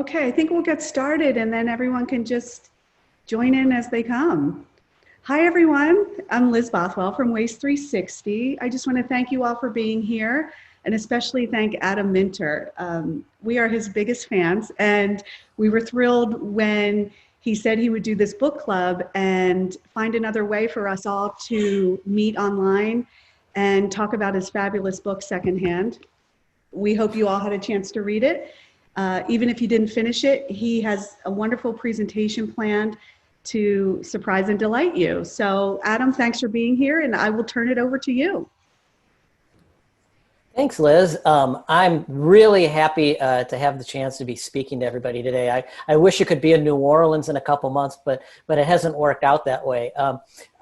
Okay, I think we'll get started and then everyone can just join in as they come. Hi, everyone. I'm Liz Bothwell from Waste360. I just want to thank you all for being here and especially thank Adam Minter. We are his biggest fans and we were thrilled when he said he would do this book club and find another way for us all to meet online and talk about his fabulous book, Secondhand. We hope you all had a chance to read it. Even if you didn't finish it, he has a wonderful presentation planned to surprise and delight you. So Adam, thanks for being here and I will turn it over to you. Thanks, Liz. I'm really happy to have the chance to be speaking to everybody today. I wish it could be in New Orleans in a couple months, but it hasn't worked out that way.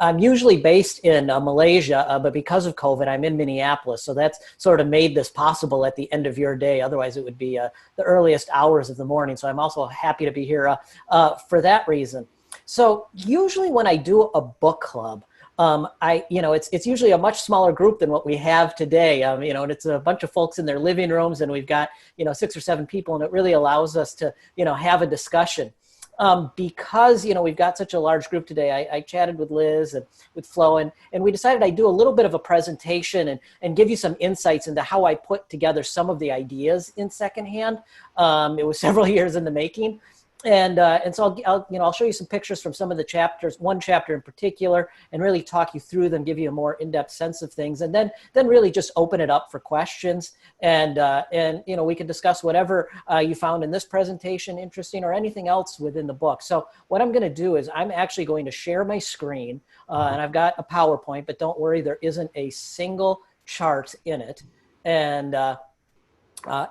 I'm usually based in Malaysia, but because of COVID, I'm in Minneapolis. So that's sort of made this possible at the end of your day. Otherwise, it would be the earliest hours of the morning. So I'm also happy to be here for that reason. So usually when I do a book club, it's usually a much smaller group than what we have today. And it's a bunch of folks in their living rooms and we've got, 6 or 7 people, and it really allows us to, have a discussion. Because, we've got such a large group today, I chatted with Liz and with Flo and we decided I'd do a little bit of a presentation and give you some insights into how I put together some of the ideas in Secondhand. It was several years in the making. And so I'll show you some pictures from some of the chapters, one chapter in particular, and really talk you through them, give you a more in-depth sense of things, and then really just open it up for questions. And we can discuss whatever you found in this presentation interesting or anything else within the book. So what I'm going to do is I'm actually going to share my screen, and I've got a PowerPoint, but don't worry, there isn't a single chart in it, and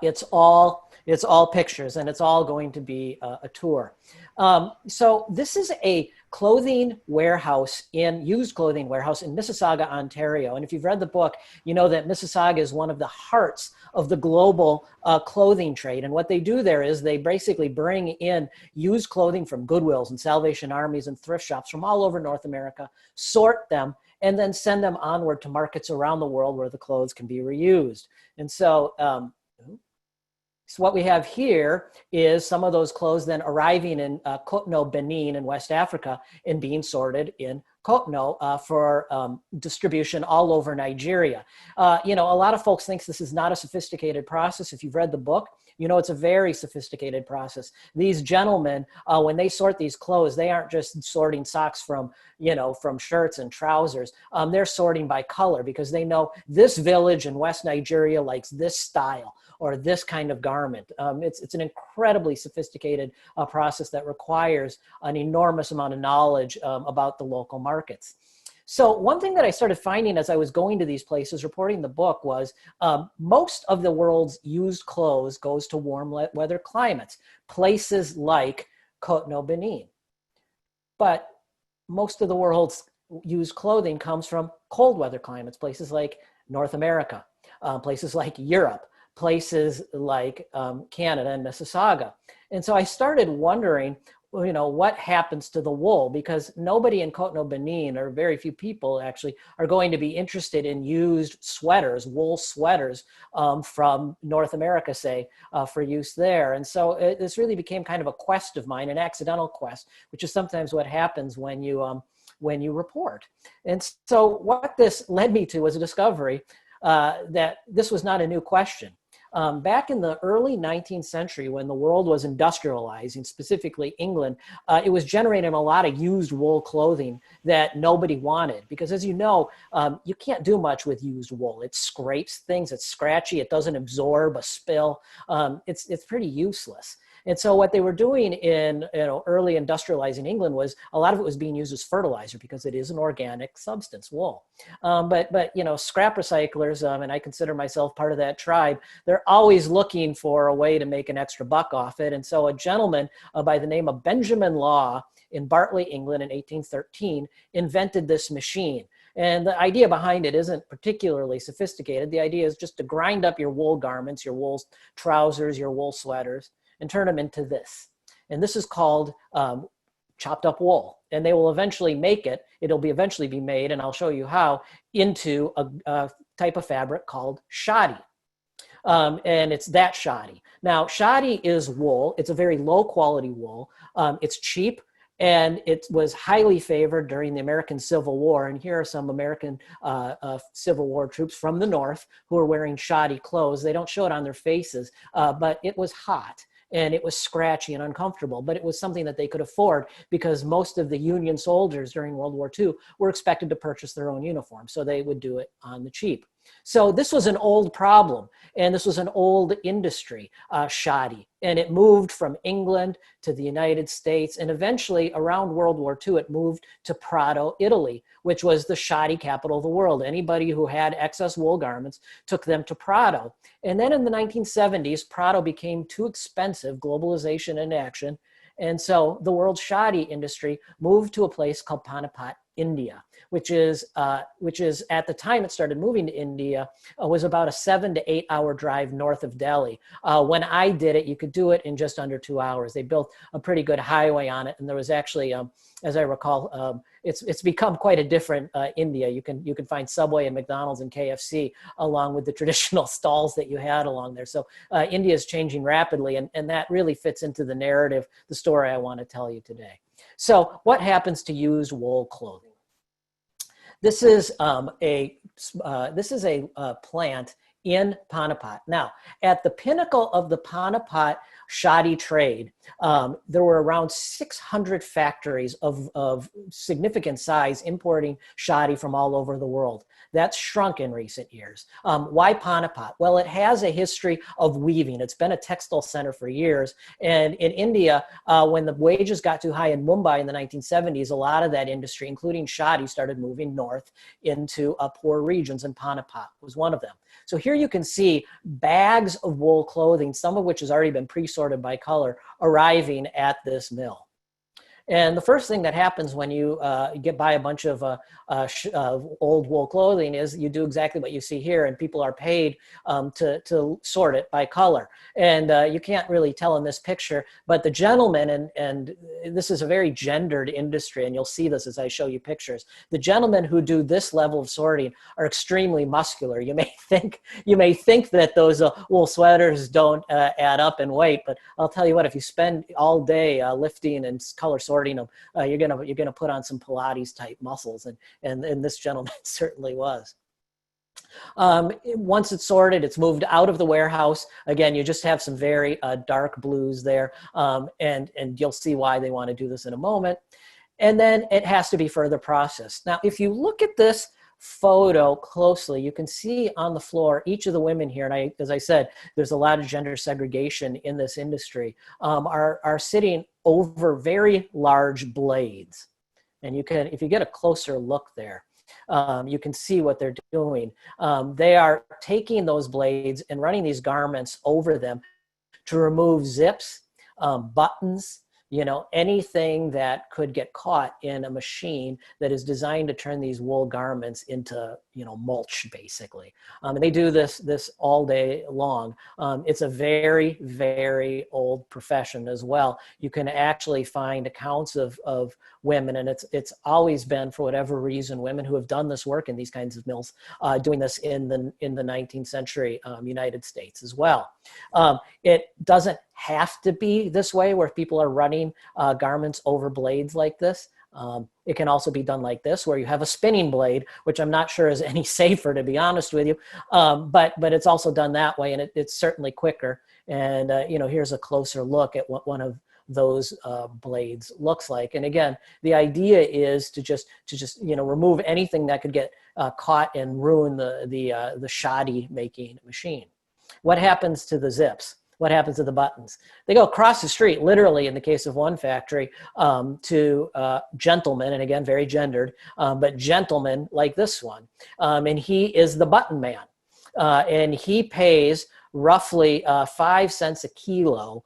it's all pictures and it's all going to be a tour. So this is a clothing warehouse used clothing warehouse in Mississauga, Ontario. And if you've read the book, you know that Mississauga is one of the hearts of the global clothing trade. And what they do there is they basically bring in used clothing from Goodwills and Salvation Armies and thrift shops from all over North America, sort them, and then send them onward to markets around the world where the clothes can be reused. And so, so what we have here is some of those clothes then arriving in Cotonou, Benin in West Africa and being sorted in Cotonou for distribution all over Nigeria. A lot of folks think this is not a sophisticated process. If you've read the book, it's a very sophisticated process. These gentlemen, when they sort these clothes, they aren't just sorting socks from shirts and trousers. They're sorting by color because they know this village in West Nigeria likes this style or this kind of garment. It's an incredibly sophisticated process that requires an enormous amount of knowledge about the local markets. So one thing that I started finding as I was going to these places reporting the book was most of the world's used clothes goes to warm weather climates, places like Cotonou, Benin. But most of the world's used clothing comes from cold weather climates, places like North America, places like Europe, places like Canada and Mississauga. And so I started wondering, what happens to the wool? Because nobody in Cotonou, Benin, or very few people actually, are going to be interested in used sweaters, wool sweaters from North America, say, for use there. And so this really became kind of a quest of mine, an accidental quest, which is sometimes what happens when you report. And so what this led me to was a discovery that this was not a new question. Back in the early 19th century, when the world was industrializing, specifically England, it was generating a lot of used wool clothing that nobody wanted. Because as you know, you can't do much with used wool. It scrapes things, it's scratchy, it doesn't absorb a spill. It's pretty useless. And so what they were doing in early industrializing England was a lot of it was being used as fertilizer because it is an organic substance, wool. But scrap recyclers, and I consider myself part of that tribe, they're always looking for a way to make an extra buck off it. And so a gentleman by the name of Benjamin Law in Bartley, England in 1813 invented this machine. And the idea behind it isn't particularly sophisticated. The idea is just to grind up your wool garments, your wool trousers, your wool sweaters, and turn them into this. And this is called chopped up wool. And they will eventually make it, it'll eventually be made, and I'll show you how, into a type of fabric called shoddy. And it's that shoddy. Now, shoddy is wool. It's a very low quality wool. It's cheap. And it was highly favored during the American Civil War. And here are some American Civil War troops from the North who are wearing shoddy clothes. They don't show it on their faces, but it was hot and it was scratchy and uncomfortable. But it was something that they could afford because most of the Union soldiers during World War II were expected to purchase their own uniform. So they would do it on the cheap. So this was an old problem, and this was an old industry, shoddy, and it moved from England to the United States, and eventually around World War II, it moved to Prato, Italy, which was the shoddy capital of the world. Anybody who had excess wool garments took them to Prato. And then in the 1970s, Prato became too expensive, globalization in action, and so the world's shoddy industry moved to a place called Panipat, India, which is at the time it started moving to India, was about a 7 to 8 hour drive north of Delhi. When I did it, you could do it in just under 2 hours. They built a pretty good highway on it, and there was actually, as I recall, it's become quite a different India. You can find Subway and McDonald's and KFC along with the traditional stalls that you had along there. So India is changing rapidly, and that really fits into the narrative, the story I want to tell you today. So what happens to used wool clothing? This is a plant in Panipat. Now, at the pinnacle of the Panipat shoddy trade, there were around 600 factories of significant size importing shoddy from all over the world. That's shrunk in recent years. Why Panipat? Well, it has a history of weaving. It's been a textile center for years. And in India, when the wages got too high in Mumbai in the 1970s, a lot of that industry, including shoddy, started moving north into poor regions, and Panipat was one of them. So here you can see bags of wool clothing, some of which has already been pre-sorted by color, arriving at this mill. And the first thing that happens when you buy a bunch of old wool clothing is you do exactly what you see here, and people are paid to sort it by color. And you can't really tell in this picture, but the gentlemen, and this is a very gendered industry, and you'll see this as I show you pictures. The gentlemen who do this level of sorting are extremely muscular. You may think that those wool sweaters don't add up in weight, but I'll tell you what, if you spend all day lifting and color sorting them, you're gonna put on some Pilates type muscles, and this gentleman certainly was. Once it's sorted, it's moved out of the warehouse. Again, you just have some very dark blues there, and you'll see why they want to do this in a moment. And then it has to be further processed. Now, if you look at this photo closely, you can see on the floor each of the women here, and as I said, there's a lot of gender segregation in this industry, are sitting over very large blades. And you can, if you get a closer look there, you can see what they're doing. They are taking those blades and running these garments over them to remove zips, buttons, anything that could get caught in a machine that is designed to turn these wool garments into, mulch, basically. And they do this all day long. It's a very, very old profession as well. You can actually find accounts of women, and it's always been, for whatever reason, women who have done this work in these kinds of mills, doing this in the 19th century United States as well. It doesn't have to be this way where people are running garments over blades like this. It can also be done like this, where you have a spinning blade, which I'm not sure is any safer, to be honest with you. But it's also done that way, and it's certainly quicker. And here's a closer look at what one of those blades looks like. And again, the idea is to just remove anything that could get caught and ruin the shoddy making machine. What happens to the zips? What happens to the buttons? They go across the street, literally in the case of one factory, to gentlemen, and again, very gendered, but gentlemen like this one. And he is the button man. And he pays roughly 5 cents a kilo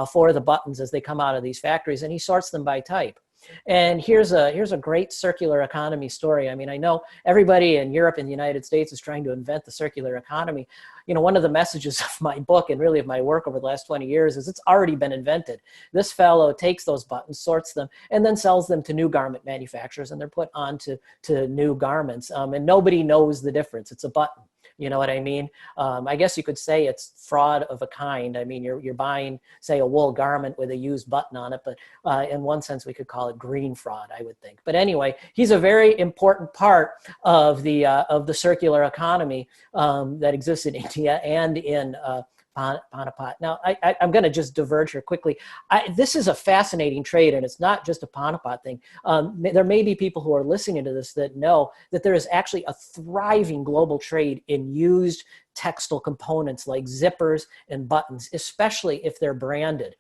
for the buttons as they come out of these factories, and he sorts them by type. And here's a great circular economy story. I mean, I know everybody in Europe and the United States is trying to invent the circular economy. One of the messages of my book and really of my work over the last 20 years is it's already been invented. This fellow takes those buttons, sorts them, and then sells them to new garment manufacturers, and they're put onto new garments. And nobody knows the difference. It's a button. You know what I mean? I guess you could say it's fraud of a kind. I mean, you're buying, say, a wool garment with a used button on it, but in one sense, we could call it green fraud, I would think. But anyway, he's a very important part of the circular economy that exists in India and in Panapat. Now, I'm going to just diverge here quickly. This is a fascinating trade, and it's not just a Panapat thing. There may be people who are listening to this that know that there is actually a thriving global trade in used textile components like zippers and buttons, especially if they're branded.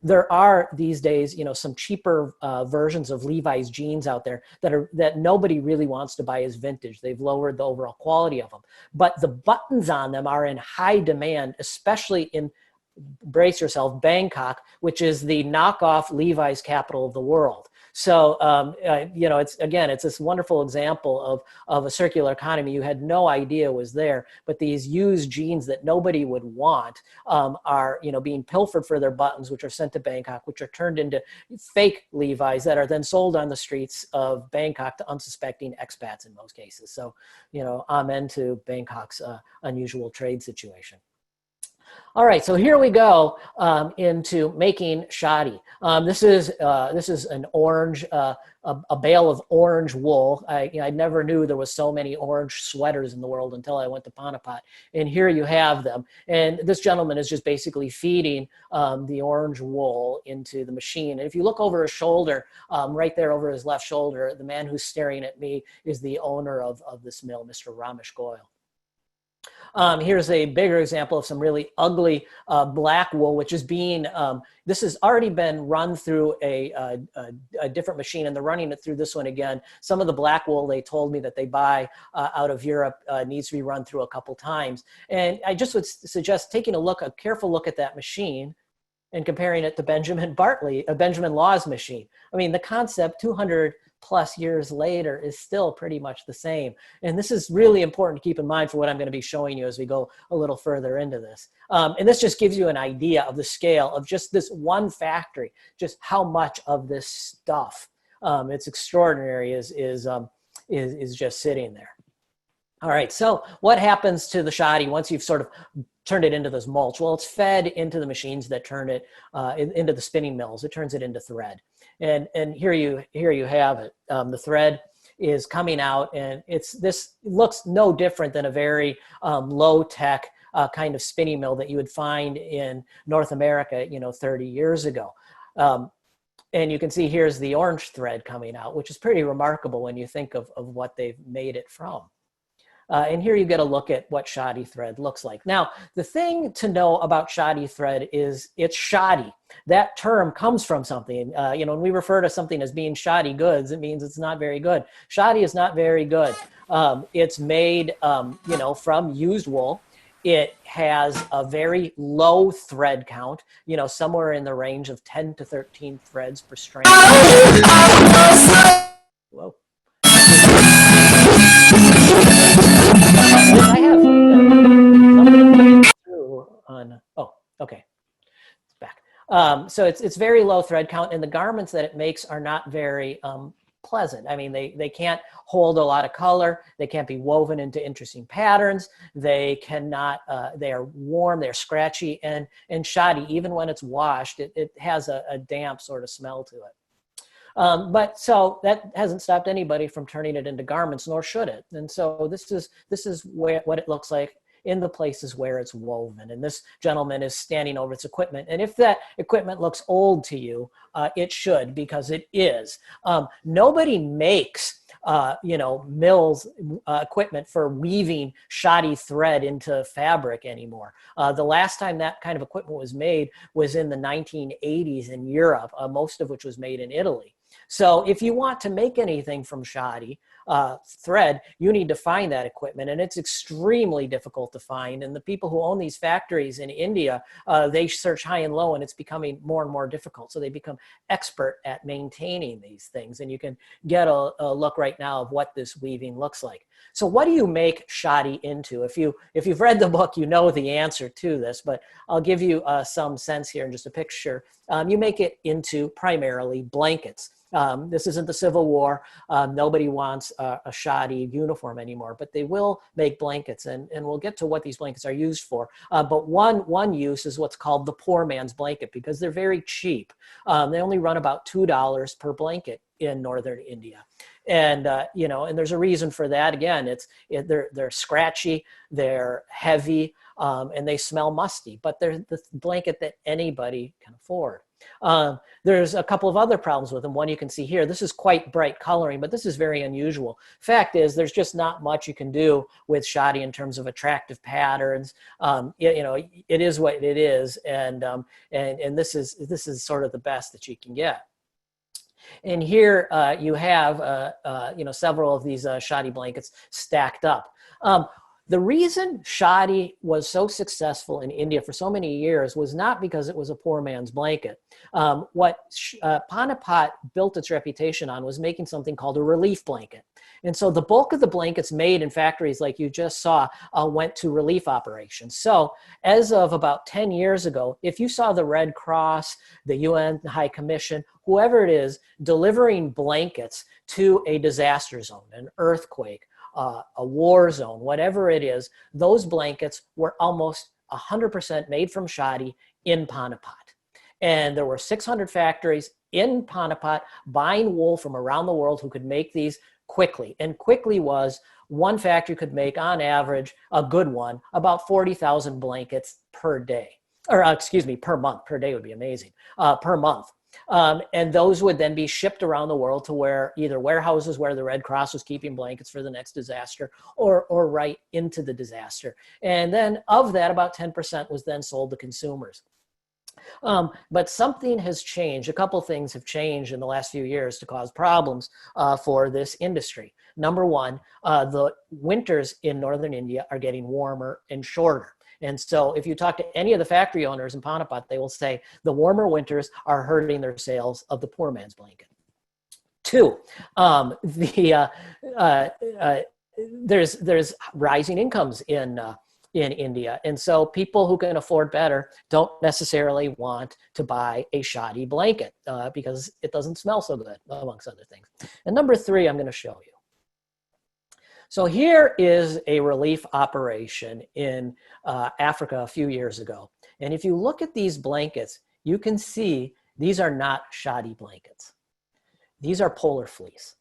There are these days, you know, some cheaper versions of Levi's jeans out there that nobody really wants to buy as vintage. They've lowered the overall quality of them, but the buttons on them are in high demand, especially in, brace yourself, Bangkok, which is the knockoff Levi's capital of the world. So, you know, it's this wonderful example of a circular economy you had no idea was there, but these used jeans that nobody would want are, you know, being pilfered for their buttons, which are sent to Bangkok, which are turned into fake Levi's that are then sold on the streets of Bangkok to unsuspecting expats in most cases. So, you know, amen to Bangkok's unusual trade situation. All right, so here we go into making shoddy. This is an orange, a bale of orange wool. I never knew there was so many orange sweaters in the world until I went to Panapat. And here you have them. And this gentleman is just basically feeding the orange wool into the machine. And if you look over his shoulder, right there over his left shoulder, the man who's staring at me is the owner of this mill, Mr. Ramesh Goyal. Here's a bigger example of some really ugly black wool, which is being, this has already been run through a different machine, and they're running it through this one again. Some of the black wool they told me that they buy out of Europe needs to be run through a couple times. And I just would suggest taking a careful look at that machine and comparing it to Benjamin Law's machine. I mean, the concept 200 plus years later is still pretty much the same. And this is really important to keep in mind for what I'm going to be showing you as we go a little further into this. And this just gives you an idea of the scale of just this one factory, just how much of this stuff, it's extraordinary, is just sitting there. All right, so what happens to the shoddy once you've sort of turned it into this mulch? Well, it's fed into the machines that turn it into the spinning mills. It turns it into thread. And here you have it. The thread is coming out, and this looks no different than a very low-tech kind of spinning mill that you would find in North America, 30 years ago. And you can see here's the orange thread coming out, which is pretty remarkable when you think of what they've made it from. And here you get a look at what shoddy thread looks like. Now, the thing to know about shoddy thread is it's shoddy. That term comes from something. When we refer to something as being shoddy goods, it means it's not very good. Shoddy is not very good. It's made, from used wool. It has a very low thread count, somewhere in the range of 10 to 13 threads per strand. Whoa. I have something through on, oh, okay, it's back. So it's very low thread count, and the garments that it makes are not very pleasant. I mean, they can't hold a lot of color. They can't be woven into interesting patterns. They cannot, they are warm, they're scratchy, and shoddy. Even when it's washed, it has a damp sort of smell to it. But so that hasn't stopped anybody from turning it into garments, nor should it. And so this is what it looks like in the places where it's woven. And this gentleman is standing over its equipment. And if that equipment looks old to you, it should, because it is. Nobody makes mills equipment for weaving shoddy thread into fabric anymore. The last time that kind of equipment was made was in the 1980s in Europe, most of which was made in Italy. So if you want to make anything from shoddy thread, you need to find that equipment, and it's extremely difficult to find. And the people who own these factories in India, they search high and low, and it's becoming more and more difficult. So they become expert at maintaining these things, and you can get a look right now of what this weaving looks like. So what do you make shoddy into? If you've read the book, you know the answer to this, but I'll give you some sense here in just a picture. You make it into primarily blankets. This isn't the Civil War. Nobody wants a shoddy uniform anymore, but they will make blankets, and we'll get to what these blankets are used for. But one use is what's called the poor man's blanket, because they're very cheap. They only run about $2 per blanket in northern India. And, you know, and there's a reason for that. Again, they're scratchy, they're heavy, and they smell musty, but they're the blanket that anybody can afford. There's a couple of other problems with them. One you can see here. This is quite bright coloring, but this is very unusual. Fact is, there's just not much you can do with shoddy in terms of attractive patterns. You know, it is what it is, and this is sort of the best that you can get. And here you have you know, several of these shoddy blankets stacked up. The reason shoddy was so successful in India for so many years was not because it was a poor man's blanket. What Panipat built its reputation on was making something called a relief blanket. And so the bulk of the blankets made in factories like you just saw went to relief operations. So as of about 10 years ago, if you saw the Red Cross, the UN High Commission, whoever it is, delivering blankets to a disaster zone, an earthquake, a war zone, whatever it is, those blankets were almost 100% made from shoddy in Panipat. And there were 600 factories in Panipat buying wool from around the world who could make these quickly. And quickly was one factory could make, on average, a good one, about 40,000 blankets per day. Or excuse me, per month. Per day would be amazing. Per month. And those would then be shipped around the world to where either warehouses where the Red Cross was keeping blankets for the next disaster, or right into the disaster. And then of that, about 10% was then sold to consumers. But something has changed. A couple things have changed in the last few years to cause problems for this industry. Number one, the winters in northern India are getting warmer and shorter. And so if you talk to any of the factory owners in Panipat, they will say the warmer winters are hurting their sales of the poor man's blanket. Two, there's rising incomes in India. And so people who can afford better don't necessarily want to buy a shoddy blanket because it doesn't smell so good, amongst other things. And number three, I'm going to show you. So here is a relief operation in Africa a few years ago. And if you look at these blankets, you can see these are not shoddy blankets. These are polar fleece.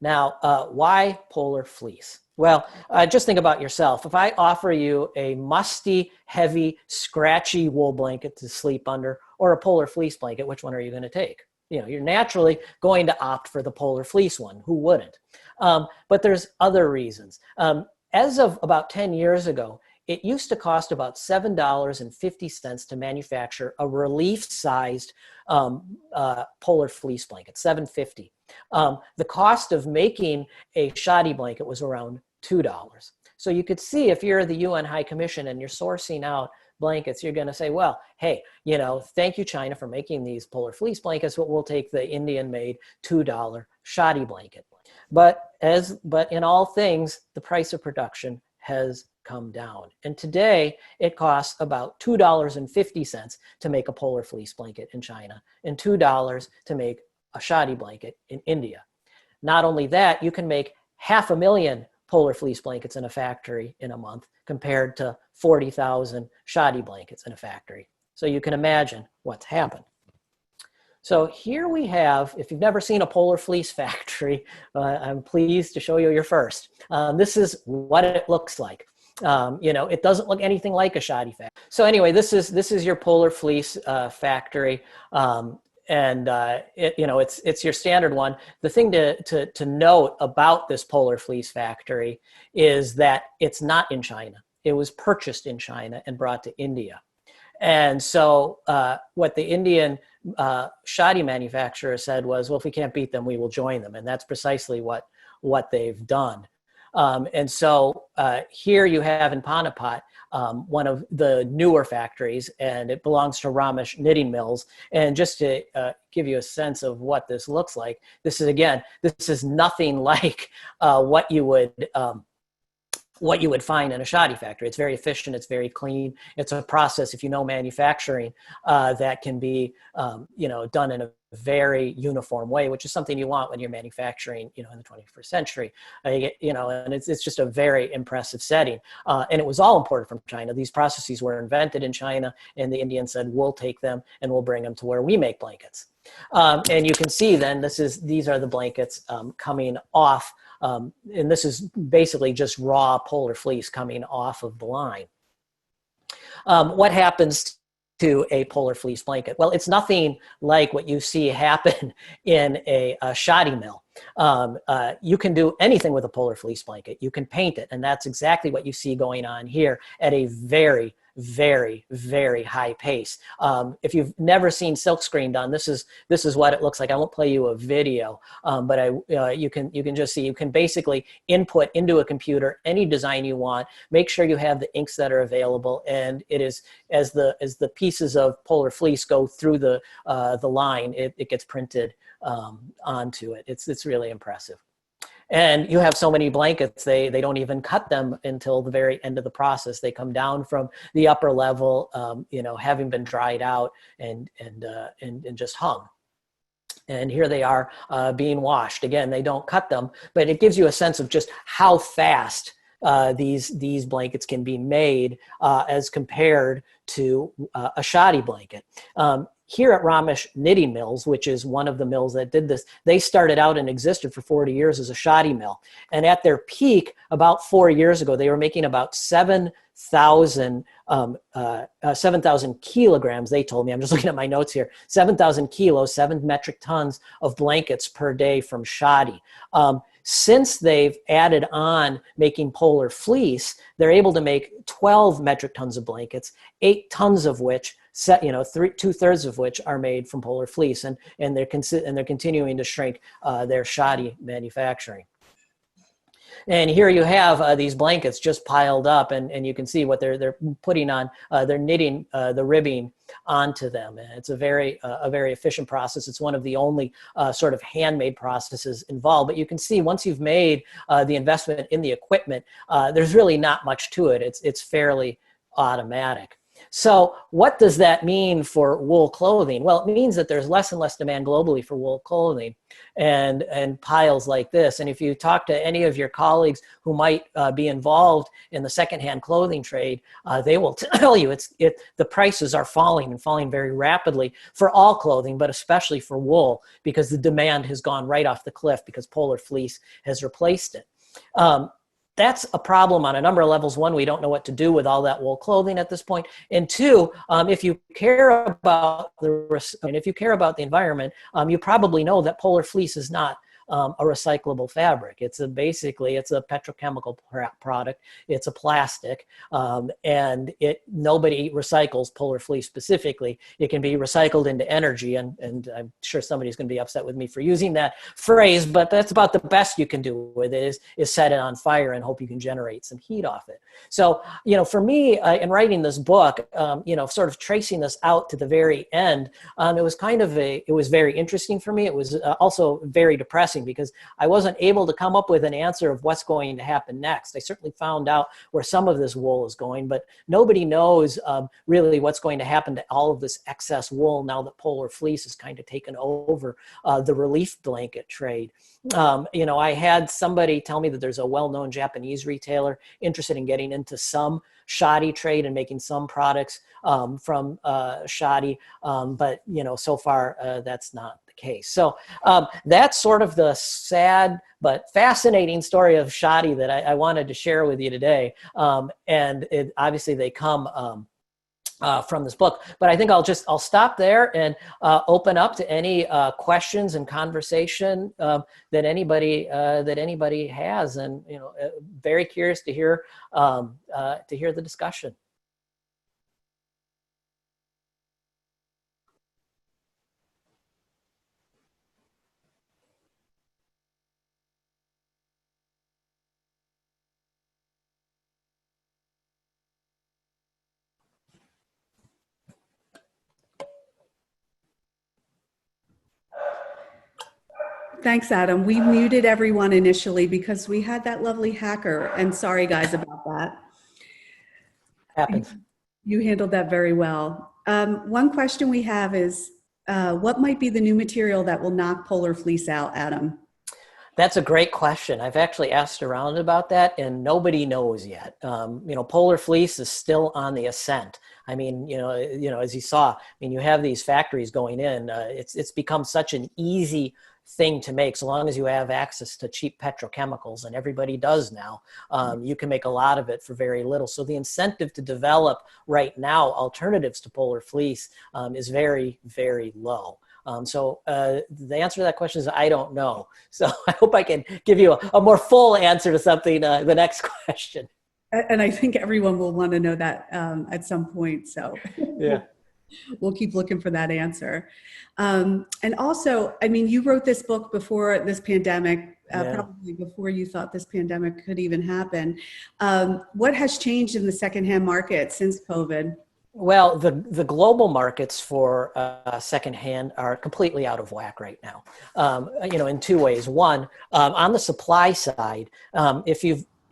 Now, why polar fleece? Well, just think about yourself. If I offer you a musty, heavy, scratchy wool blanket to sleep under, or a polar fleece blanket, which one are you going to take? You know, you're naturally going to opt for the polar fleece one. Who wouldn't? But there's other reasons. As of about 10 years ago, it used to cost about $7.50 to manufacture a relief-sized polar fleece blanket, $7.50. The cost of making a shoddy blanket was around $2. So you could see if you're the UN High Commission and you're sourcing out blankets, you're going to say, well, hey, you know, thank you, China, for making these polar fleece blankets, but we'll take the Indian-made $2 shoddy blanket. But in all things, the price of production has come down. And today, it costs about $2.50 to make a polar fleece blanket in China, and $2 to make a shoddy blanket in India. Not only that, you can make 500,000 polar fleece blankets in a factory in a month compared to 40,000 shoddy blankets in a factory. So you can imagine what's happened. So here we have, if you've never seen a polar fleece factory, I'm pleased to show you your first. This is what it looks like. You know, it doesn't look anything like a shoddy factory. So anyway, this is your polar fleece factory. And you know, it's your standard one. The thing to note about this polar fleece factory is that it's not in China. It was purchased in China and brought to India. And so what the Indian shoddy manufacturer said was, well, if we can't beat them, we will join them. And that's precisely what they've done. And so here you have in Panipat, one of the newer factories, and it belongs to Ramesh knitting mills. And just to give you a sense of what this looks like, this is nothing like what you would what you would find in a shoddy factory. It's very efficient. It's very clean. It's a process, if you know manufacturing, that can be, done in a very uniform way, which is something you want when you're manufacturing, in the 21st century. And it's just a very impressive setting. And it was all imported from China. These processes were invented in China, and the Indians said, we'll take them and we'll bring them to where we make blankets. And you can see then these are the blankets coming off. And this is basically just raw polar fleece coming off of the line. What happens to a polar fleece blanket? Well, it's nothing like what you see happen in a shoddy mill. You can do anything with a polar fleece blanket. You can paint it, and that's exactly what you see going on here at a very, very, very high pace. If you've never seen silkscreen done, this is what it looks like. I won't play you a video, but you can just see, you can basically input into a computer any design you want, make sure you have the inks that are available, and it is as the pieces of polar fleece go through the line, it gets printed onto it. It's really impressive. And you have so many blankets, they don't even cut them until the very end of the process. They come down from the upper level, having been dried out and just hung. And here they are being washed. Again, they don't cut them, but it gives you a sense of just how fast these blankets can be made as compared to a shoddy blanket. Here at Ramesh Knitting Mills, which is one of the mills that did this, they started out and existed for 40 years as a shoddy mill. And at their peak, about 4 years ago, they were making about 7,000 kilograms, they told me. I'm just looking at my notes here. 7,000 kilos, 7 metric tons of blankets per day from shoddy. Since they've added on making polar fleece, they're able to make 12 metric tons of blankets, 8 tons of which, 2/3 of which are made from polar fleece, and they're continuing to shrink their shoddy manufacturing. And here you have these blankets just piled up, and you can see what they're putting on. They're knitting the ribbing onto them. And it's a very efficient process. It's one of the only sort of handmade processes involved. But you can see once you've made the investment in the equipment, there's really not much to it. It's fairly automatic. So what does that mean for wool clothing? Well, it means that there's less and less demand globally for wool clothing and piles like this. And if you talk to any of your colleagues who might be involved in the secondhand clothing trade, they will tell you the prices are falling and falling very rapidly for all clothing, but especially for wool, because the demand has gone right off the cliff because polar fleece has replaced it. That's a problem on a number of levels. One, we don't know what to do with all that wool clothing at this point. And two, if you care about the environment, you probably know that polar fleece is not a recyclable fabric. Basically it's a petrochemical product. It's a plastic, and nobody recycles polar fleece specifically. It can be recycled into energy, and I'm sure somebody's going to be upset with me for using that phrase, but that's about the best you can do with it is set it on fire and hope you can generate some heat off it. So, for me, in writing this book, sort of tracing this out to the very end, it was very interesting for me. It was also very depressing because I wasn't able to come up with an answer of what's going to happen next. I certainly found out where some of this wool is going, but nobody knows really what's going to happen to all of this excess wool now that polar fleece has kind of taken over the relief blanket trade. I had somebody tell me that there's a well-known Japanese retailer interested in getting into some shoddy trade and making some products from shoddy, but so far that's not the case. So that's sort of the sad but fascinating story of shoddy that I wanted to share with you today. And obviously they come from this book, but I think I'll stop there and open up to any questions and conversation that anybody has, and very curious to hear the discussion. Thanks, Adam. We muted everyone initially because we had that lovely hacker, and sorry guys about that. Happens. You handled that very well. One question we have is, what might be the new material that will knock polar fleece out, Adam? That's a great question. I've actually asked around about that, and nobody knows yet. Polar fleece is still on the ascent. I mean, as you saw, I mean, you have these factories going in. It's become such an easy thing to make, so long as you have access to cheap petrochemicals, and everybody does now. You can make a lot of it for very little. So the incentive to develop right now alternatives to polar fleece is very, very low. So the answer to that question is I don't know. So I hope I can give you a more full answer to something, the next question. And I think everyone will want to know that at some point. So yeah, we'll keep looking for that answer. And also, I mean, you wrote this book before this pandemic, probably before you thought this pandemic could even happen. What has changed in the secondhand market since COVID? Well, the global markets for secondhand are completely out of whack right now. In two ways. One, on the supply side,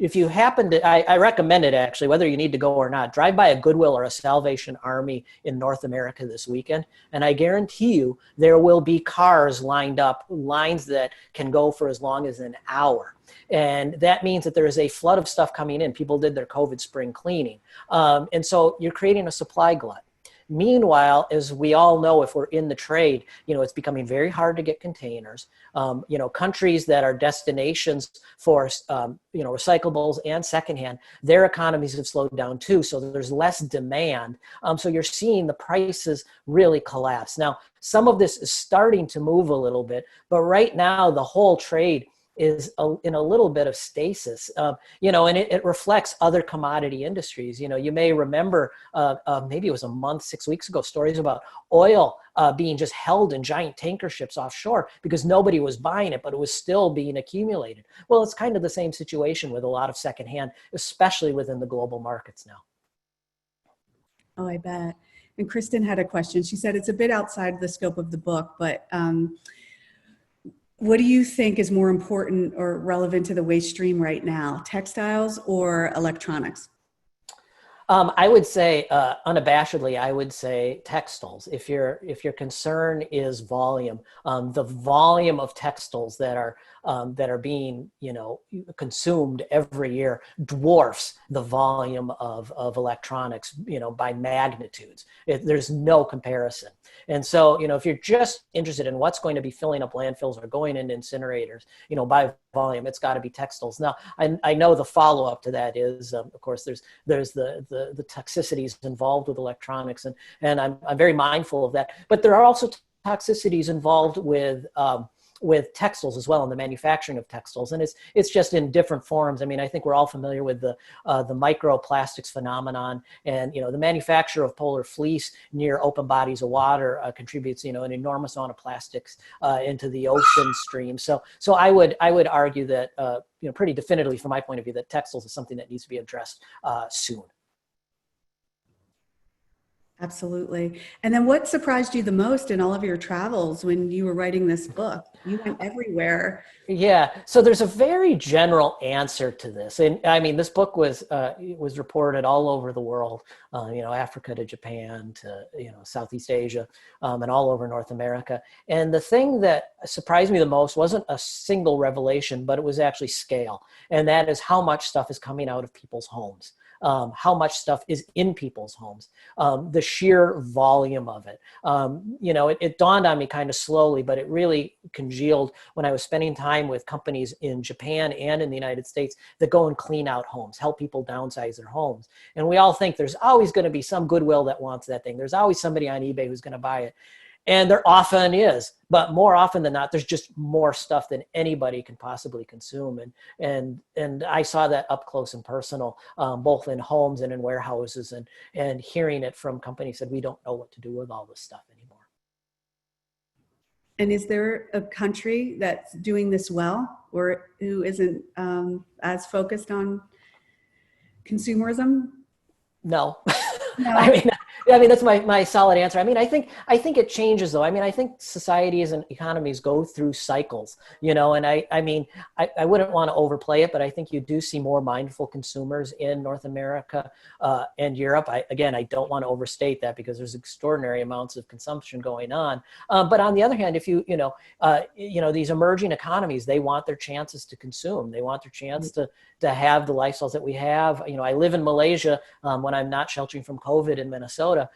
if you happen to, I recommend it actually, whether you need to go or not, drive by a Goodwill or a Salvation Army in North America this weekend, and I guarantee you there will be cars lined up, lines that can go for as long as an hour. And that means that there is a flood of stuff coming in. People did their COVID spring cleaning. And so you're creating a supply glut. Meanwhile, as we all know, if we're in the trade, it's becoming very hard to get containers. Countries that are destinations for, recyclables and secondhand, their economies have slowed down too. So there's less demand. So you're seeing the prices really collapse. Now, some of this is starting to move a little bit, but right now the whole trade is in a little bit of stasis, and it reflects other commodity industries. You may remember, maybe it was a month, 6 weeks ago, stories about oil being just held in giant tanker ships offshore because nobody was buying it, but it was still being accumulated. Well, it's kind of the same situation with a lot of secondhand, especially within the global markets now. Oh, I bet. And Kristen had a question. She said it's a bit outside the scope of the book, but what do you think is more important or relevant to the waste stream right now, textiles or electronics? I would say unabashedly, I would say textiles. If your concern is volume, the volume of textiles that are being consumed every year dwarfs the volume of electronics by magnitudes. There's no comparison. And so if you're just interested in what's going to be filling up landfills or going into incinerators, by volume, it's got to be textiles. Now I know the follow-up to that is of course there's the toxicities involved with electronics, and I'm very mindful of that, but there are also toxicities involved with textiles as well, in the manufacturing of textiles, and it's just in different forms. I mean, I think we're all familiar with the microplastics phenomenon, and the manufacture of polar fleece near open bodies of water contributes an enormous amount of plastics into the ocean stream. So I would argue that pretty definitively from my point of view that textiles is something that needs to be addressed soon. Absolutely. And then what surprised you the most in all of your travels when you were writing this book? You went everywhere. Yeah. So there's a very general answer to this. And I mean, this book was reported all over the world, Africa to Japan to, Southeast Asia, and all over North America. And the thing that surprised me the most wasn't a single revelation, but it was actually scale. And that is how much stuff is coming out of people's homes. How much stuff is in people's homes, the sheer volume of it. It dawned on me kind of slowly, but it really congealed when I was spending time with companies in Japan and in the United States that go and clean out homes, help people downsize their homes. And we all think there's always going to be some Goodwill that wants that thing. There's always somebody on eBay who's going to buy it. And there often is, but more often than not, there's just more stuff than anybody can possibly consume. And I saw that up close and personal, both in homes and in warehouses, and hearing it from companies that we don't know what to do with all this stuff anymore. And is there a country that's doing this well, or who isn't as focused on consumerism? No. No. I mean, Yeah, I mean, that's my solid answer. I mean, I think it changes though. I mean, I think societies and economies go through cycles, and I mean, I wouldn't want to overplay it, but I think you do see more mindful consumers in North America and Europe. I don't want to overstate that because there's extraordinary amounts of consumption going on. But on the other hand, if these emerging economies, they want their chances to consume. They want their chance to have the lifestyles that we have. I live in Malaysia when I'm not sheltering from COVID in Minnesota.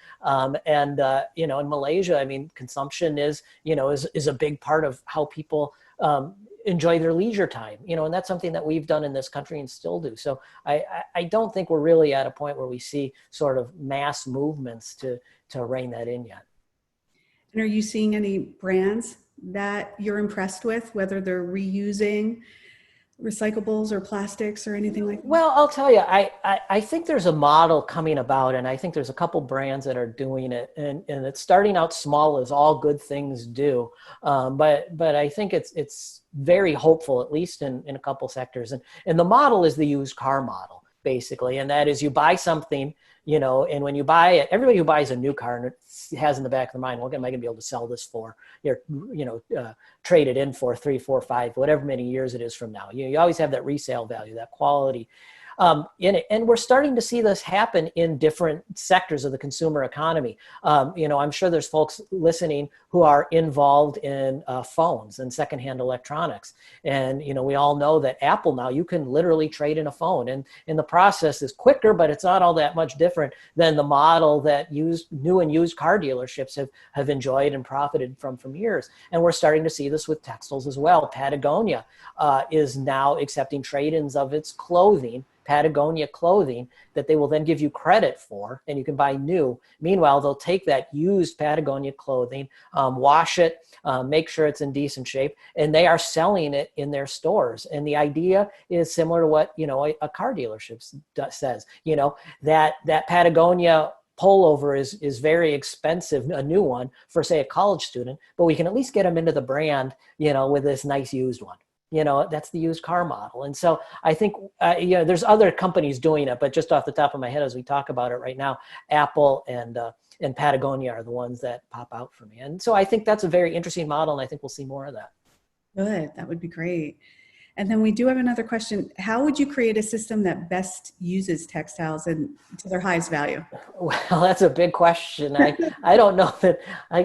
In Malaysia, I mean, consumption is a big part of how people enjoy their leisure time, and that's something that we've done in this country and still do. So I don't think we're really at a point where we see sort of mass movements to rein that in yet. And are you seeing any brands that you're impressed with, whether they're reusing recyclables or plastics or anything like that? Well, I'll tell you, I think there's a model coming about, and I think there's a couple brands that are doing it, and it's starting out small, as all good things do. But I think it's very hopeful, at least in a couple sectors. And the model is the used car model, basically. And that is, you buy something, and when you buy it, everybody who buys a new car and it has in the back of their mind, what am I going to be able to sell this for? Trade it in for 3, 4, 5, whatever many years it is from now. You always have that resale value, that quality in it. And we're starting to see this happen in different sectors of the consumer economy. I'm sure there's folks listening who are involved in phones and secondhand electronics. And, we all know that Apple now, you can literally trade in a phone, and the process is quicker, but it's not all that much different than the model that new and used car dealerships have enjoyed and profited from years. And we're starting to see this with textiles as well. Patagonia is now accepting trade-ins of its clothing, Patagonia clothing, that they will then give you credit for, and you can buy new. Meanwhile, they'll take that used Patagonia clothing, wash it, make sure it's in decent shape, and they are selling it in their stores. And the idea is similar to what a car dealership says. That Patagonia pullover is very expensive, a new one for, say, a college student, but we can at least get them into the brand, with this nice used one. That's the used car model. And so I think, there's other companies doing it, but just off the top of my head, as we talk about it right now, Apple and Patagonia are the ones that pop out for me. And so I think that's a very interesting model, and I think we'll see more of that. Good. That would be great. And then we do have another question. How would you create a system that best uses textiles and to their highest value? Well, that's a big question. I don't know that I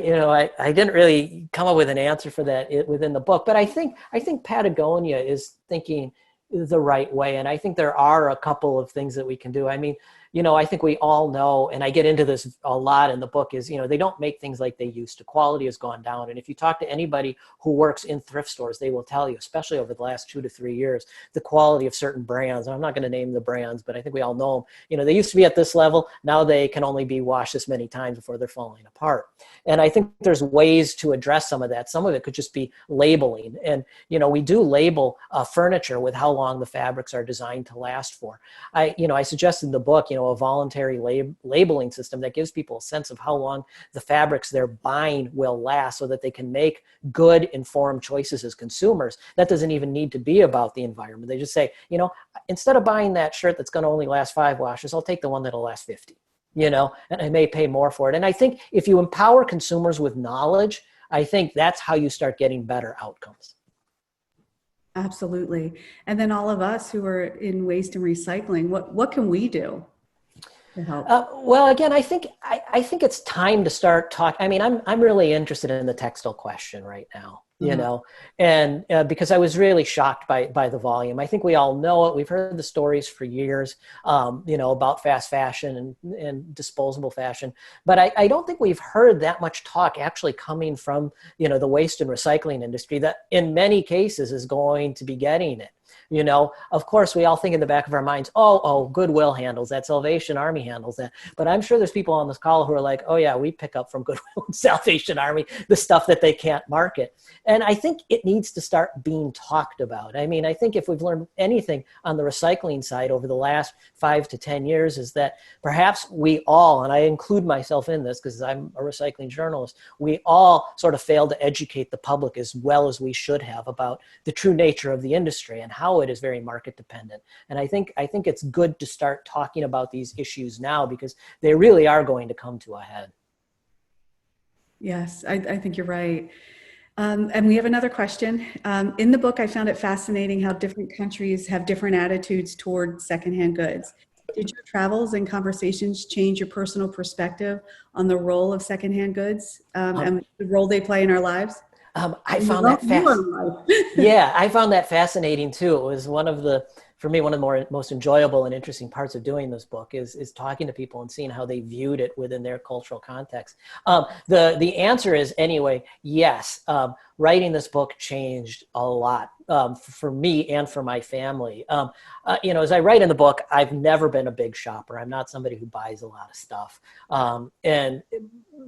didn't really come up with an answer for that within the book, but I think Patagonia is thinking the right way. And I think there are a couple of things that we can do. I mean, I think we all know, and I get into this a lot in the book, is, they don't make things like they used to. Quality has gone down. And if you talk to anybody who works in thrift stores, they will tell you, especially over the last 2 to 3 years, the quality of certain brands, and I'm not going to name the brands, but I think we all know them. They used to be at this level. Now they can only be washed this many times before they're falling apart. And I think there's ways to address some of that. Some of it could just be labeling. And, we do label furniture with how long the fabrics are designed to last for. I suggested in the book, a voluntary labeling system that gives people a sense of how long the fabrics they're buying will last, so that they can make good, informed choices as consumers. That doesn't even need to be about the environment. They just say, instead of buying that shirt that's going to only last 5 washes, I'll take the one that'll last 50, and I may pay more for it. And I think if you empower consumers with knowledge, I think that's how you start getting better outcomes. Absolutely. And then all of us who are in waste and recycling, what can we do to help? Well, again, I think it's time to start talking. I mean, I'm really interested in the textile question right now. And because I was really shocked by the volume. I think we all know it. We've heard the stories for years, about fast fashion and disposable fashion. But I don't think we've heard that much talk actually coming from, the waste and recycling industry that in many cases is going to be getting it. Of course, we all think in the back of our minds, oh, Goodwill handles that, Salvation Army handles that. But I'm sure there's people on this call who are like, oh yeah, we pick up from Goodwill and Salvation Army the stuff that they can't market. And I think it needs to start being talked about. I mean, I think if we've learned anything on the recycling side over the last 5 to 10 years is that perhaps we all, and I include myself in this because I'm a recycling journalist, we all sort of failed to educate the public as well as we should have about the true nature of the industry and how it is very market dependent. And I think it's good to start talking about these issues now because they really are going to come to a head. Yes, I think you're right. And we have another question. In the book, I found it fascinating how different countries have different attitudes toward secondhand goods. Did your travels and conversations change your personal perspective on the role of secondhand goods and the role they play in our lives? I found that yeah, I found that fascinating too. It was for me, one of the most enjoyable and interesting parts of doing this book is talking to people and seeing how they viewed it within their cultural context. The answer is anyway, yes. Writing this book changed a lot for me and for my family. As I write in the book, I've never been a big shopper. I'm not somebody who buys a lot of stuff. And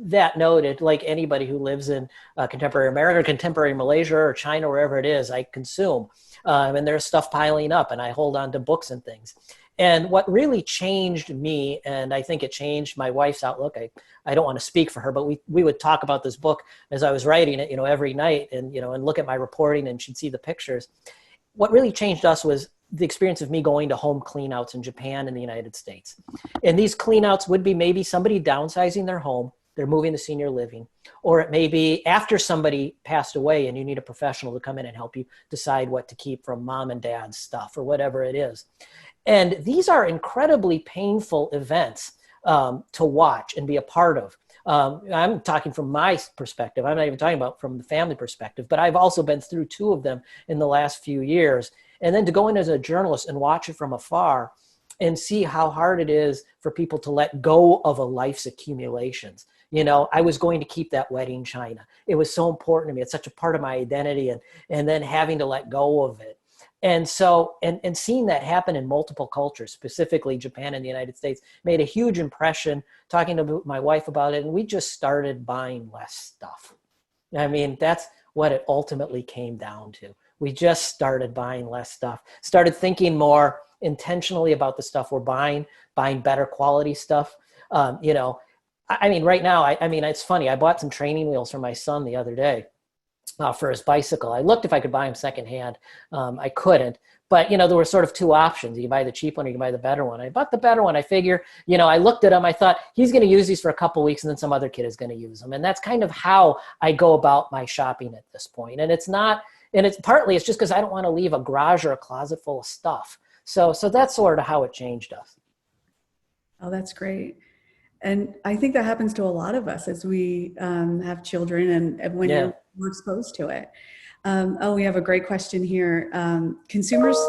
that noted, like anybody who lives in contemporary America, contemporary Malaysia, or China, wherever it is, I consume. And there's stuff piling up and I hold on to books and things. And what really changed me, and I think it changed my wife's outlook, I don't want to speak for her, but we would talk about this book as I was writing it, every night and look at my reporting and she'd see the pictures. What really changed us was the experience of me going to home cleanouts in Japan and the United States. And these cleanouts would be maybe somebody downsizing their home, they're moving to senior living, or it may be after somebody passed away and you need a professional to come in and help you decide what to keep from mom and dad's stuff or whatever it is. And these are incredibly painful events to watch and be a part of. I'm talking from my perspective. I'm not even talking about from the family perspective, but I've also been through 2 of them in the last few years. And then to go in as a journalist and watch it from afar and see how hard it is for people to let go of a life's accumulations. I was going to keep that wedding china. It was so important to me. It's such a part of my identity and then having to let go of it. And so, and seeing that happen in multiple cultures, specifically Japan and the United States, made a huge impression. Talking to my wife about it, and we just started buying less stuff. I mean, that's what it ultimately came down to. We just started buying less stuff, started thinking more intentionally about the stuff we're buying better quality stuff. I mean, right now, I mean, it's funny. I bought some training wheels for my son the other day. For his bicycle. I looked if I could buy him secondhand. I couldn't, but there were sort of 2 options. You can buy the cheap one or you can buy the better one. I bought the better one. I figure, I looked at him, I thought he's going to use these for a couple of weeks and then some other kid is going to use them. And that's kind of how I go about my shopping at this point. And it's just because I don't want to leave a garage or a closet full of stuff. So that's sort of how it changed us. Oh, that's great. And I think that happens to a lot of us as we have children and when you're more exposed to it. We have a great question here. Consumers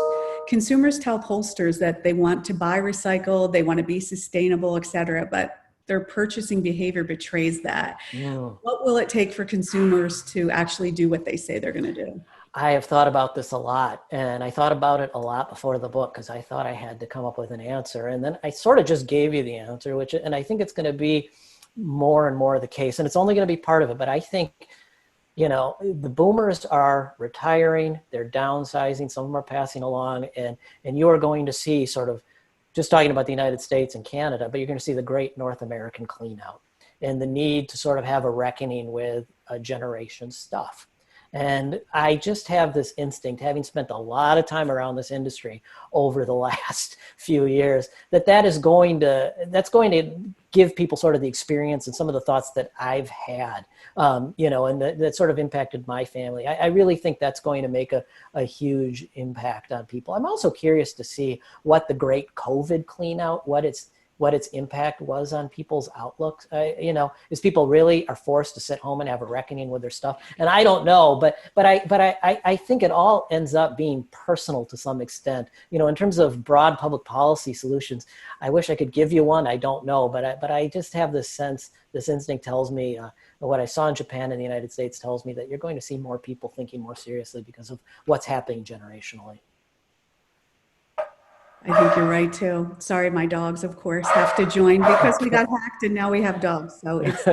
tell pollsters that they want to buy recycled, they want to be sustainable, et cetera, but their purchasing behavior betrays that. Yeah. What will it take for consumers to actually do what they say they're going to do? I have thought about this a lot, and I thought about it a lot before the book because I thought I had to come up with an answer. And then I sort of just gave you the answer, and I think it's going to be more and more the case, and it's only going to be part of it. But I think, the boomers are retiring, they're downsizing, some of them are passing along, and you are going to see sort of, just talking about the United States and Canada, but you're going to see the great North American clean out and the need to sort of have a reckoning with a generation's stuff. And I just have this instinct, having spent a lot of time around this industry over the last few years, that's going to give people sort of the experience and some of the thoughts that I've had, and that sort of impacted my family. I really think that's going to make a huge impact on people. I'm also curious to see what the great COVID clean out, what its impact was on people's outlooks. Is people really are forced to sit home and have a reckoning with their stuff? And I don't know, but I think it all ends up being personal to some extent. In terms of broad public policy solutions, I wish I could give you one. I don't know, but I just have this sense, this instinct tells me, what I saw in Japan and the United States tells me that you're going to see more people thinking more seriously because of what's happening generationally. I think you're right too. Sorry, my dogs, of course, have to join because we got hacked and now we have dogs. So it's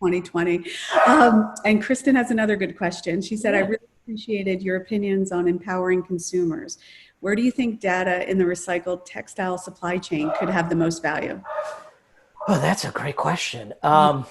2020. And Kristen has another good question. She said, I really appreciated your opinions on empowering consumers. Where do you think data in the recycled textile supply chain could have the most value? Oh, that's a great question. I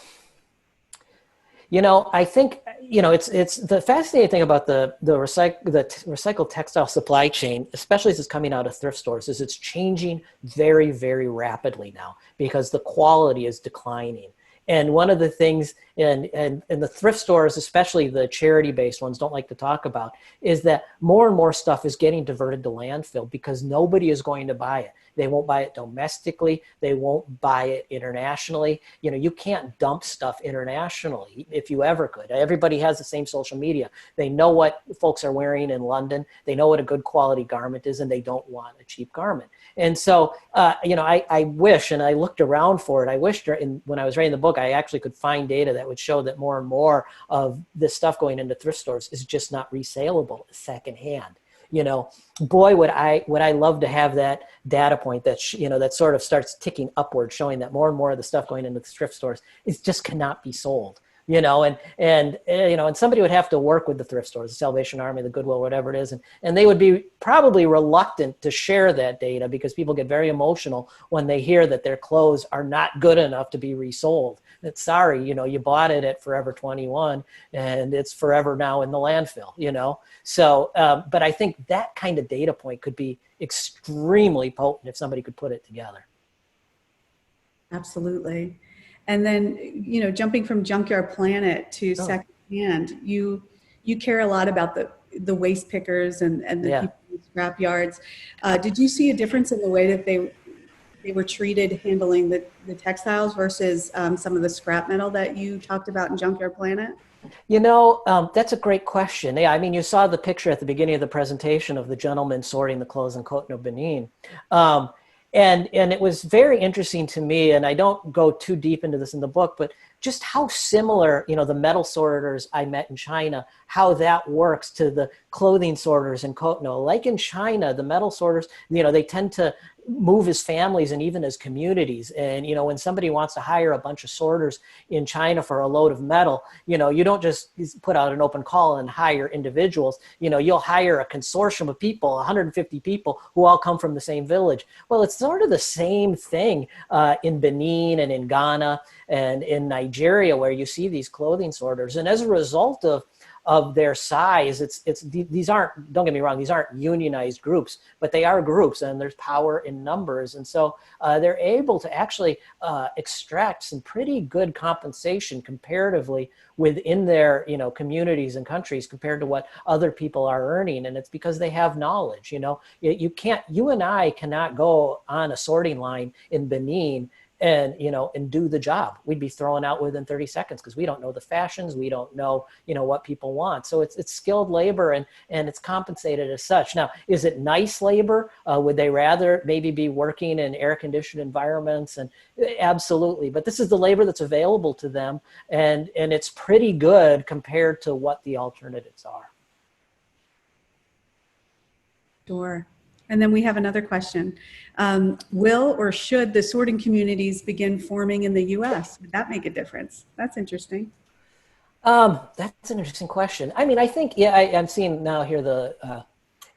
think, it's the fascinating thing about the recycled textile supply chain, especially as it's coming out of thrift stores, is it's changing very, very rapidly now because the quality is declining. And one of the things, and the thrift stores, especially the charity-based ones, don't like to talk about, is that more and more stuff is getting diverted to landfill because nobody is going to buy it. They won't buy it domestically. They won't buy it internationally. You can't dump stuff internationally if you ever could. Everybody has the same social media. They know what folks are wearing in London. They know what a good quality garment is, and they don't want a cheap garment. And so, I wish, and I looked around for it, I wished when I was writing the book, I actually could find data that would show that more and more of this stuff going into thrift stores is just not resaleable secondhand. Boy, would I love to have that data point that, that sort of starts ticking upward, showing that more and more of the stuff going into the thrift stores just cannot be sold. And somebody would have to work with the thrift stores, the Salvation Army, the Goodwill, whatever it is. And they would be probably reluctant to share that data because people get very emotional when they hear that their clothes are not good enough to be resold. It's sorry, you bought it at Forever 21 and it's forever now in the landfill, So, but I think that kind of data point could be extremely potent if somebody could put it together. Absolutely. And then, jumping from Junkyard Planet to Secondhand, you care a lot about the waste pickers and the people in scrap yards. Did you see a difference in the way that they were treated handling the textiles versus some of the scrap metal that you talked about in Junkyard Planet? That's a great question. Yeah, I mean, you saw the picture at the beginning of the presentation of the gentleman sorting the clothes in Cotonou, Benin. And it was very interesting to me, and I don't go too deep into this in the book, but just how similar, the metal sorters I met in China, how that works to the clothing sorters in Cotonou. Like in China, the metal sorters, they tend to move as families and even as communities. And, when somebody wants to hire a bunch of sorters in China for a load of metal, you don't just put out an open call and hire individuals. You'll hire a consortium of people, 150 people who all come from the same village. Well, it's sort of the same thing in Benin and in Ghana and in Nigeria, where you see these clothing sorters. And as a result of their size, these aren't, don't get me wrong, these aren't unionized groups, but they are groups and there's power in numbers. And so they're able to actually extract some pretty good compensation comparatively within their, communities and countries compared to what other people are earning. And it's because they have knowledge. You and I cannot go on a sorting line in Benin and do the job. We'd be thrown out within 30 seconds because we don't know the fashions. We don't know, what people want. So it's skilled labor and it's compensated as such. Now, is it nice labor? Would they rather maybe be working in air conditioned environments? And absolutely. But this is the labor that's available to them. And it's pretty good compared to what the alternatives are. Sure. And then we have another question. Will or should the sorting communities begin forming in the U.S.? Would that make a difference? That's interesting. That's an interesting question. I mean, I think, I'm seeing now here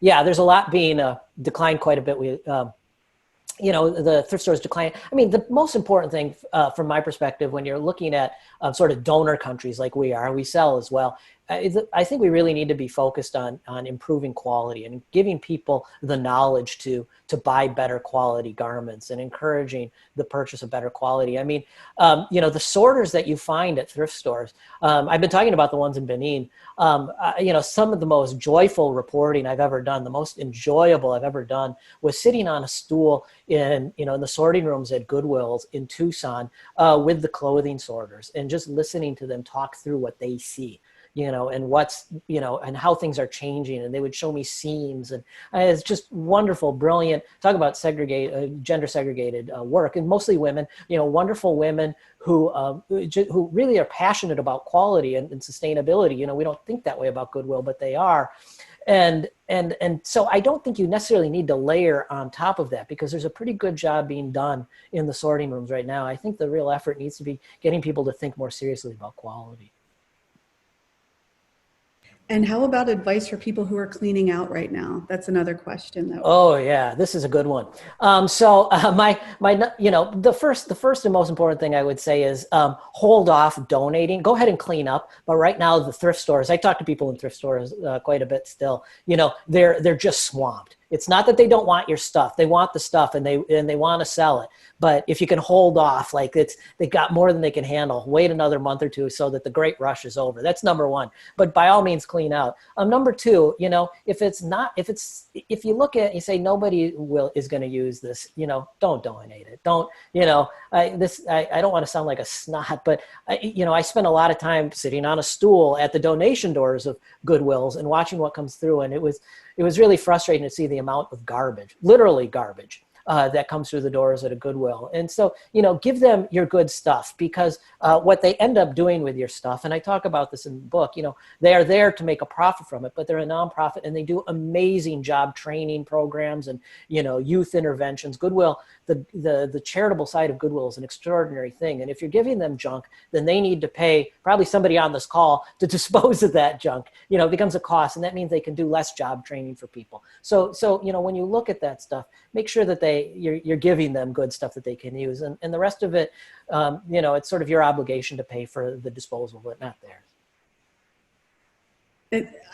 there's a lot being declined quite a bit. The thrift stores decline. I mean, the most important thing from my perspective, when you're looking at sort of donor countries like we sell as well, I think we really need to be focused on improving quality and giving people the knowledge to buy better quality garments and encouraging the purchase of better quality. I mean, the sorters that you find at thrift stores, I've been talking about the ones in Benin, some of the most joyful reporting I've ever done, the most enjoyable I've ever done was sitting on a stool in the sorting rooms at Goodwill's in Tucson with the clothing sorters and just listening to them talk through what they see. And what's, and how things are changing. And they would show me seams and it's just wonderful, brilliant, talk about gender segregated work, and mostly women, wonderful women who really are passionate about quality and sustainability. We don't think that way about Goodwill, but they are. And so I don't think you necessarily need to layer on top of that, because there's a pretty good job being done in the sorting rooms right now. I think the real effort needs to be getting people to think more seriously about quality. And how about advice for people who are cleaning out right now? That's another question though. Oh yeah, this is a good one. The first and most important thing I would say is hold off donating. Go ahead and clean up. But right now, the thrift stores, I talk to people in thrift stores quite a bit still. They're just swamped. It's not that they don't want your stuff. They want the stuff and they want to sell it. But if you can hold off, they got more than they can handle. Wait another month or two so that the great rush is over. That's number one. But by all means, clean out. Number two, if you look at, you say nobody is going to use this, don't donate it. Don't, I don't want to sound like a snot, but I spent a lot of time sitting on a stool at the donation doors of Goodwills and watching what comes through. And it was really frustrating to see the amount of garbage, literally garbage, that comes through the doors at a Goodwill. And so, give them your good stuff, because what they end up doing with your stuff, and I talk about this in the book, they are there to make a profit from it, but they're a nonprofit and they do amazing job training programs and, youth interventions. Goodwill, the charitable side of Goodwill is an extraordinary thing. And if you're giving them junk, then they need to pay probably somebody on this call to dispose of that junk. It becomes a cost, and that means they can do less job training for people. So when you look at that stuff, make sure that you're giving them good stuff that they can use, and the rest of it, it's sort of your obligation to pay for the disposal, but not theirs.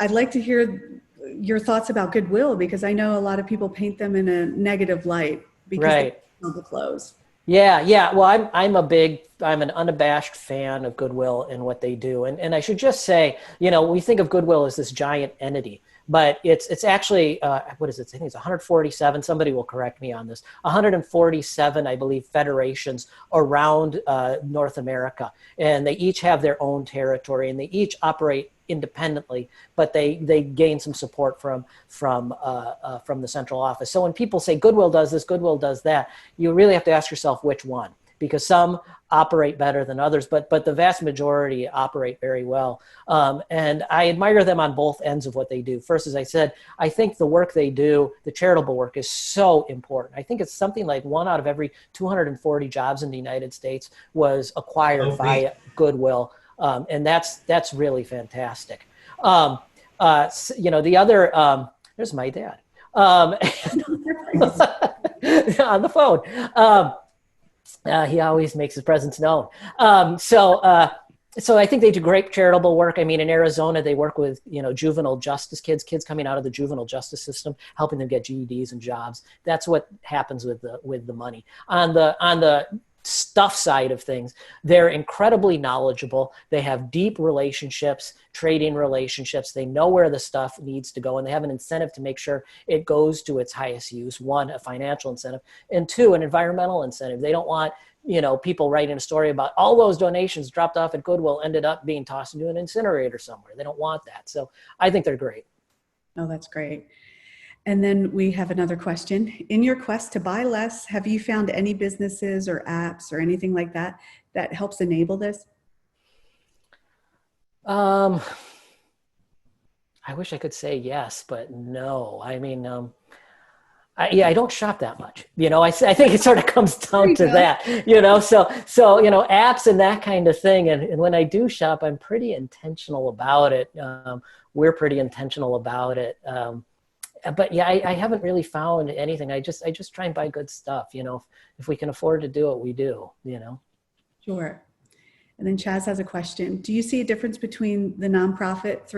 I'd like to hear your thoughts about Goodwill, because I know a lot of people paint them in a negative light because right. they sell the clothes. Yeah. Well, I'm an unabashed fan of Goodwill and what they do. And I should just say, we think of Goodwill as this giant entity, but it's actually, what is it? I think it's 147. Somebody will correct me on this. 147, I believe, federations around North America. And they each have their own territory, and they each operate independently, but they gain some support from the central office. So when people say Goodwill does this, Goodwill does that, you really have to ask yourself which one, because some operate better than others, but the vast majority operate very well. And I admire them on both ends of what they do. First, as I said, I think the work they do, the charitable work, is so important. I think it's something like 1 out of every 240 jobs in the United States was acquired via Goodwill. And that's really fantastic. The other, there's my dad on the phone. He always makes his presence known. So I think they do great charitable work. I mean, in Arizona, they work with, juvenile justice kids coming out of the juvenile justice system, helping them get GEDs and jobs. That's what happens with the money. On the stuff side of things, they're incredibly knowledgeable. They have deep relationships, trading relationships. They know where the stuff needs to go, and they have an incentive to make sure it goes to its highest use. One, a financial incentive, and two, an environmental incentive. They don't want people writing a story about all those donations dropped off at Goodwill ended up being tossed into an incinerator somewhere. They don't want that. So I think they're great. Oh, that's great. And then we have another question. In your quest to buy less, have you found any businesses or apps or anything like that that helps enable this? I wish I could say yes, but no. I mean, I don't shop that much. I think it sort of comes down to that, so apps and that kind of thing. And when I do shop, I'm pretty intentional about it. We're pretty intentional about it. But yeah, I haven't really found anything. I just try and buy good stuff. If we can afford to do it, we do, Sure. And then Chaz has a question. Do you see a difference between the nonprofit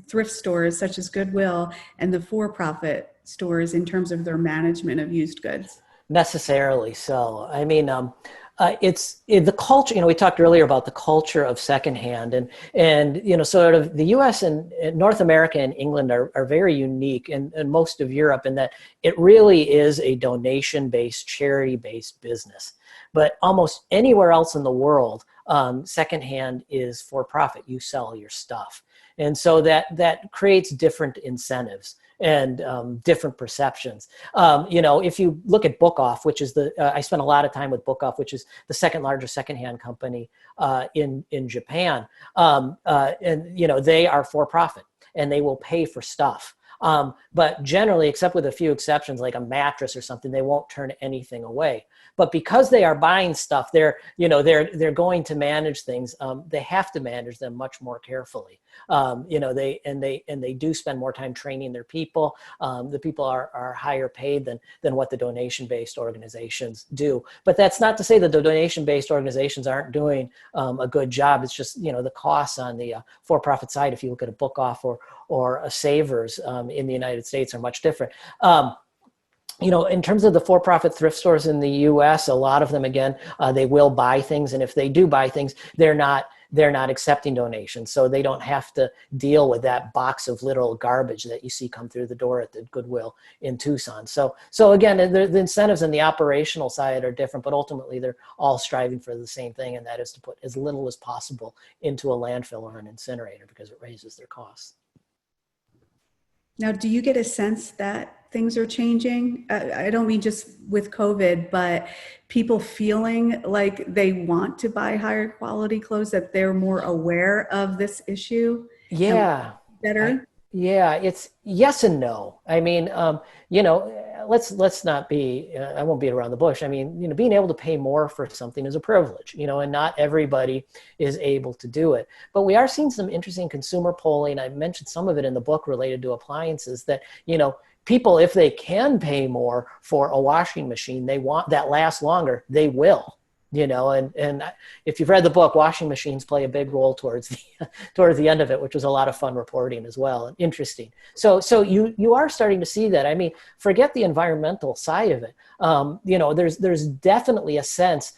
thrift stores such as Goodwill and the for-profit stores in terms of their management of used goods? Necessarily so. I mean, it's the culture. We talked earlier about the culture of secondhand, and sort of the U.S. and North America and England are very unique, and most of Europe, in that it really is a donation-based, charity-based business. But almost anywhere else in the world, secondhand is for profit. You sell your stuff, and so that creates different incentives and different perceptions. If you look at Book Off, which is I spent a lot of time with Book Off, which is the second largest secondhand company in Japan. And they are for profit, and they will pay for stuff. But generally, except with a few exceptions, like a mattress or something, they won't turn anything away. But because they are buying stuff, they're going to manage things. They have to manage them much more carefully. They do spend more time training their people. The people are higher paid than what the donation-based organizations do. But that's not to say that the donation-based organizations aren't doing a good job. It's just, the costs on the for-profit side, if you look at a Book Off or a Savers in the United States, are much different. In terms of the for-profit thrift stores in the U.S., a lot of them, again, they will buy things. And if they do buy things, they're not accepting donations. So they don't have to deal with that box of literal garbage that you see come through the door at the Goodwill in Tucson. So again, the incentives and the operational side are different, but ultimately they're all striving for the same thing. And that is to put as little as possible into a landfill or an incinerator because it raises their costs. Now, do you get a sense that things are changing? I don't mean just with COVID, but people feeling like they want to buy higher quality clothes, that they're more aware of this issue? Yeah. Better? It's yes and no. I mean, let's not be, I won't beat around the bush. I mean, being able to pay more for something is a privilege, and not everybody is able to do it. But we are seeing some interesting consumer polling. I mentioned some of it in the book related to appliances that, people, if they can pay more for a washing machine, they want that lasts longer, they will. And if you've read the book, washing machines play a big role towards the end of it, which was a lot of fun reporting as well and interesting. So you are starting to see that. I mean, forget the environmental side of it. There's definitely a sense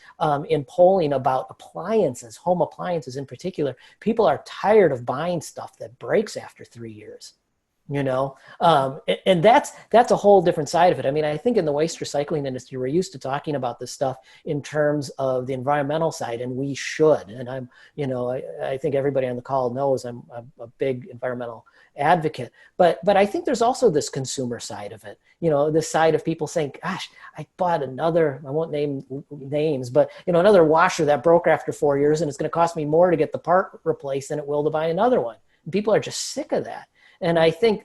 in polling about appliances, home appliances in particular. People are tired of buying stuff that breaks after 3 years. And that's a whole different side of it. I mean, I think in the waste recycling industry, we're used to talking about this stuff in terms of the environmental side, and we should. And I think everybody on the call knows I'm a big environmental advocate, but I think there's also this consumer side of it, this side of people saying, gosh, I bought another, I won't name names, but another washer that broke after 4 years, and it's going to cost me more to get the part replaced than it will to buy another one. And people are just sick of that. And I think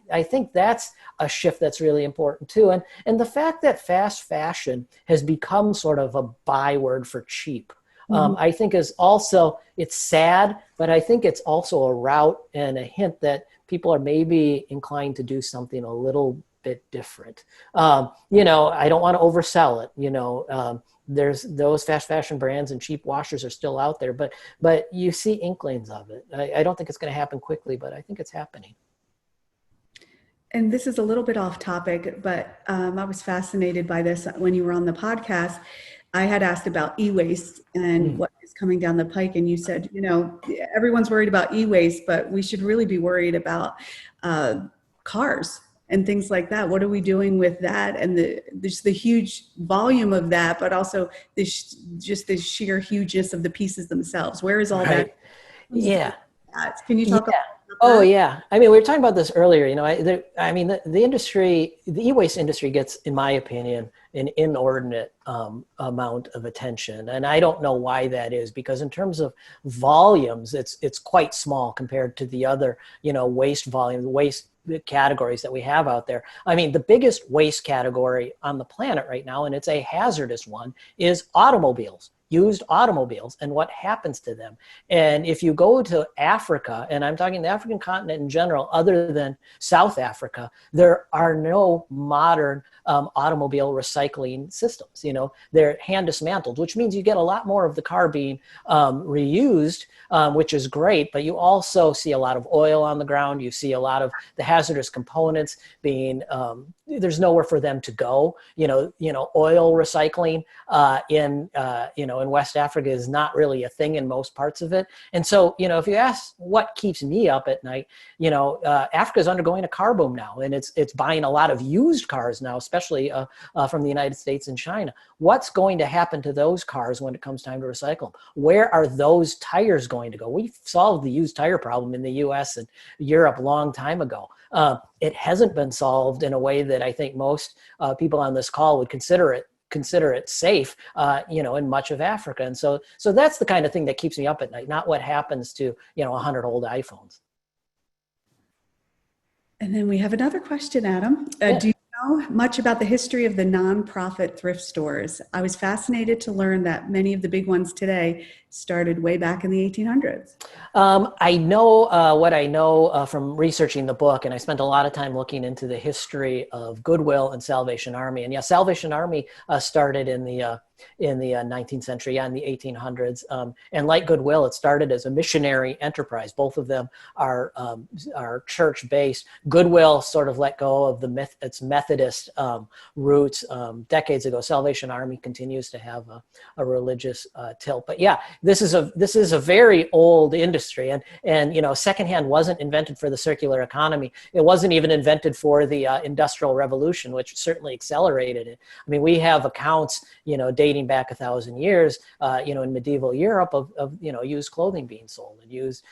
that's a shift that's really important too. And the fact that fast fashion has become sort of a byword for cheap, I think is also, it's sad, but I think it's also a route and a hint that people are maybe inclined to do something a little bit different. I don't want to oversell it, there's those fast fashion brands and cheap washers are still out there, but you see inklings of it. I don't think it's going to happen quickly, but I think it's happening. And this is a little bit off topic, but I was fascinated by this when you were on the podcast. I had asked about e-waste and what is coming down the pike. And you said, everyone's worried about e-waste, but we should really be worried about cars and things like that. What are we doing with that? And there's the huge volume of that, but also just the sheer hugeness of the pieces themselves. Where is all that? Yeah. Can you talk about that? Oh yeah. I mean, we were talking about this earlier, the industry, the e-waste industry gets, in my opinion, an inordinate amount of attention. And I don't know why that is, because in terms of volumes, it's quite small compared to the other, waste volume, waste categories that we have out there. I mean, the biggest waste category on the planet right now, and it's a hazardous one, is automobiles. Used automobiles and what happens to them. And if you go to Africa, and I'm talking the African continent in general, other than South Africa, there are no modern automobile recycling systems. They're hand dismantled, which means you get a lot more of the car being reused, which is great, but you also see a lot of oil on the ground. You see a lot of the hazardous components being, there's nowhere for them to go. Oil recycling in West Africa is not really a thing in most parts of it. And so, if you ask what keeps me up at night, Africa is undergoing a car boom now, and it's buying a lot of used cars now, especially from the United States and China. What's going to happen to those cars when it comes time to recycle them? Where are those tires going to go? We've solved the used tire problem in the US and Europe a long time ago. It hasn't been solved in a way that I think most people on this call would consider it safe, in much of Africa. And so that's the kind of thing that keeps me up at night, not what happens to, 100 old iPhones. And then we have another question, Adam. Yeah. Do you know much about the history of the nonprofit thrift stores? I was fascinated to learn that many of the big ones today started way back in the 1800s. I know what I know from researching the book, and I spent a lot of time looking into the history of Goodwill and Salvation Army. And yeah, Salvation Army started in the 19th century, yeah, in the 1800s. And like Goodwill, it started as a missionary enterprise. Both of them are church-based. Goodwill sort of let go of its Methodist roots decades ago. Salvation Army continues to have a religious tilt. But yeah, this is a very old industry, and you know, secondhand wasn't invented for the circular economy. It wasn't even invented for the Industrial Revolution, which certainly accelerated it. I mean, we have accounts, you know, dating back 1,000 years, you know, in medieval Europe of you know, used clothing being sold and used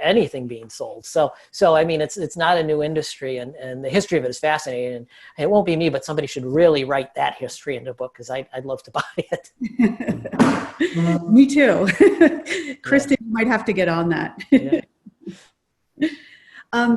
anything being sold. So I mean, it's not a new industry, and the history of it is fascinating. And it won't be me, but somebody should really write that history into a book, because I'd love to buy it. Me too. Kristen, you might have to get on that. Yeah.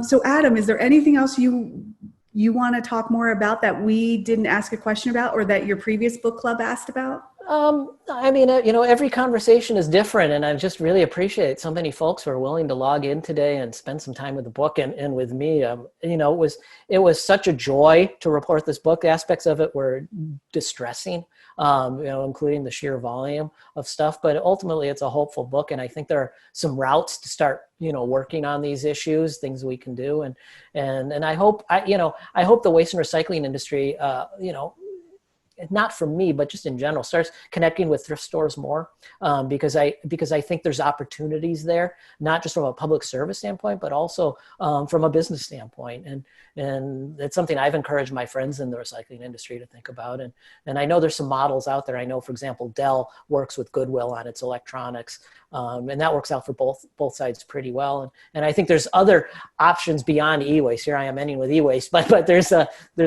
So Adam, is there anything else you want to talk more about that we didn't ask a question about, or that your previous book club asked about? I mean, you know, every conversation is different, and I just really appreciate so many folks who are willing to log in today and spend some time with the book and with me. You know, it was such a joy to report this book. Aspects of it were distressing, you know, including the sheer volume of stuff, but ultimately it's a hopeful book. And I think there are some routes to start, you know, working on these issues, things we can do. And I hope, I hope the waste and recycling industry, you know, not from me, but just in general, starts connecting with thrift stores more, because I think there's opportunities there, not just from a public service standpoint, but also from a business standpoint. And it's something I've encouraged my friends in the recycling industry to think about. And I know there's some models out there. I know, for example, Dell works with Goodwill on its electronics, and that works out for both sides pretty well. And I think there's other options beyond e-waste. Here I am ending with e-waste, but there's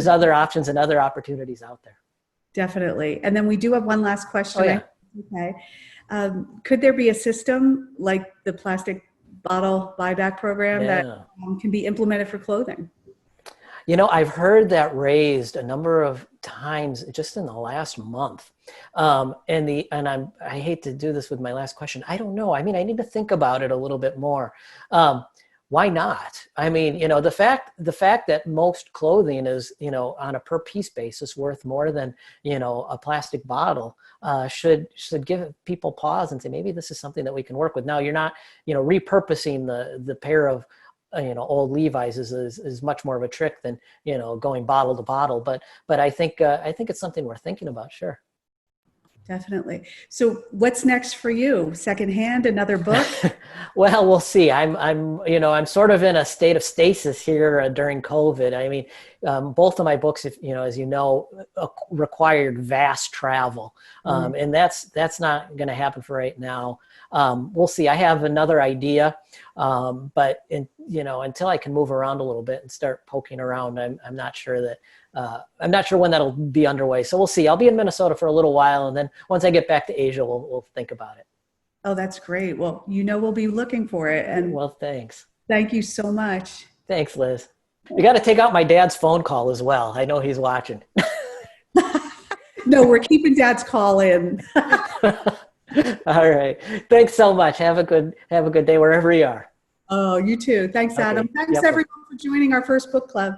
other options and other opportunities out there. Definitely. And then we do have one last question. Oh, yeah. Okay. Could there be a system like the plastic bottle buyback program that can be implemented for clothing? You know, I've heard that raised a number of times just in the last month. I hate to do this with my last question. I don't know. I mean, I need to think about it a little bit more. Why not? I mean, you know, the fact that most clothing is, you know, on a per piece basis worth more than, you know, a plastic bottle, should give people pause and say, maybe this is something that we can work with. Now, you're not, you know, repurposing the pair of, you know, old Levi's is much more of a trick than, you know, going bottle to bottle. But I think it's something we're thinking about. Sure. Definitely. So what's next for you? Secondhand, another book? Well, we'll see. I'm sort of in a state of stasis here during COVID. I mean, both of my books, as you know, required vast travel. And that's not going to happen for right now. We'll see. I have another idea, but until I can move around a little bit and start poking around, I'm not sure that, I'm not sure when that'll be underway. So we'll see. I'll be in Minnesota for a little while, and then once I get back to Asia, we'll think about it. Oh, that's great. Well, we'll be looking for it. And well, thanks. Thank you so much. Thanks, Liz. You got to take out my dad's phone call as well. I know he's watching. No, we're keeping Dad's call in. All right. Thanks so much. Have a good day wherever you are. Oh, you too. Thanks, Adam. Okay. Thanks, everyone, for joining our first book club.